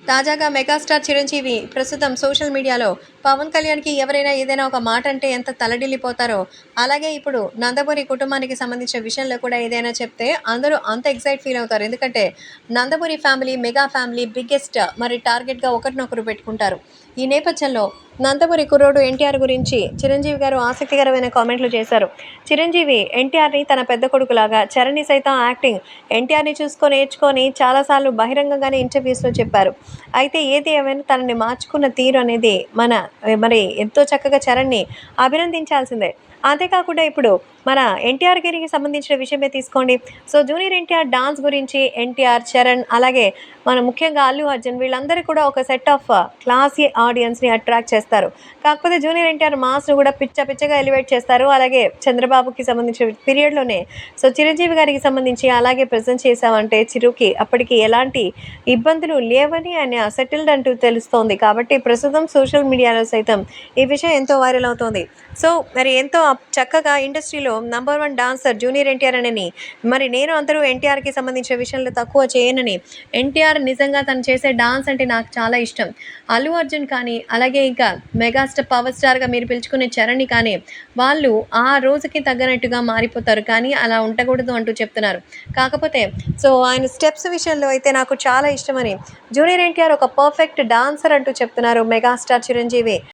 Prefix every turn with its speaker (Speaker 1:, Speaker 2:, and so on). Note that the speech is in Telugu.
Speaker 1: తాజాగా మెగాస్టార్ చిరంజీవి ప్రస్తుతం సోషల్ మీడియాలో పవన్ కళ్యాణ్‌కి ఎవరైనా ఏదైనా ఒక మాట అంటే ఎంత తల్లడిల్లిపోతారో, అలాగే ఇప్పుడు నందమూరి కుటుంబానికి సంబంధించిన విషయంలో కూడా ఏదైనా చెప్తే అందరూ అంత ఫీల్ అవుతారు. ఎందుకంటే Nandamuri family, mega family biggest మరి టార్గెట్‌గా ఒకరినొకరు పెట్టుకుంటారు. ఈ నేపథ్యంలో నందమూరి కుర్రోడు ఎన్టీఆర్ గురించి చిరంజీవి గారు ఆసక్తికరమైన కామెంట్లు చేశారు. చిరంజీవి ఎన్టీఆర్‌ని తన పెద్ద కొడుకులాగా, చరణ్‌ని సైతం యాక్టింగ్ ఎన్టీఆర్‌ని చూసుకొని నేర్చుకొని చాలా సార్లు బహిరంగంగానే ఇంటర్వ్యూస్‌లో చెప్పారు. అయితే ఏది ఏమైనా తనని మార్చుకున్న తీరు అనేది మరి ఎంతో చక్కగా చరణ్‌ని అభినందించాల్సిందే. అంతేకాకుండా ఇప్పుడు మన ఎన్టీఆర్ గారికి సంబంధించిన విషయమే తీసుకోండి. సో, జూనియర్ ఎన్టీఆర్ డాన్స్ గురించి ఎన్టీఆర్, చరణ్ అలాగే మన ముఖ్యంగా అల్లు అర్జున్ వీళ్ళందరూ కూడా ఒక సెట్ ఆఫ్ క్లాసీ ఆడియన్స్‌ని అట్రాక్ట్ చేస్తారు. కాకపోతే జూనియర్ ఎన్టీఆర్ మాస్‌ను కూడా పిచ్చగా ఎలివేట్ చేస్తారు. అలాగే చంద్రబాబుకి సంబంధించిన పీరియడ్‌లోనే సో, చిరంజీవి గారికి సంబంధించి అలాగే ప్రెజెంట్ చేశామంటే చిరుకి అప్పటికి ఎలాంటి ఇబ్బందులు లేవని ఆయన సెటిల్డ్ అంటూ తెలుస్తోంది. కాబట్టి ప్రస్తుతం సోషల్ మీడియాలో సైతం ఈ విషయం ఎంతో వైరల్ అవుతోంది. సో, మరి ఎంతో చక్కగా ఇండస్ట్రీలో నంబర్ 1 డాన్సర్ జూనియర్ ఎన్టీఆర్ అనని, మరి నేను అందరూ ఎన్టీఆర్‌కి సంబంధించిన విషయంలో తక్కువ చేయనని, ఎన్టీఆర్ నిజంగా తను చేసే డాన్స్ అంటే నాకు చాలా ఇష్టం. అల్లు అర్జున్ కానీ, అలాగే ఇంకా మెగాస్టార్ పవర్ స్టార్‌గా మీరు పిలుచుకునే చరణ్‌ని కానీ, వాళ్ళు ఆ రోజుకి తగ్గనట్టుగా మారిపోతారు. కానీ అలా ఉండకూడదు అంటూ చెప్తున్నారు. కాకపోతే సో, ఆయన స్టెప్స్ విషయంలో అయితే నాకు చాలా ఇష్టమని, జూనియర్ ఎన్టీఆర్ ఒక పర్ఫెక్ట్ డాన్సర్ అంటూ చెప్తున్నారు మెగాస్టార్ చిరంజీవి.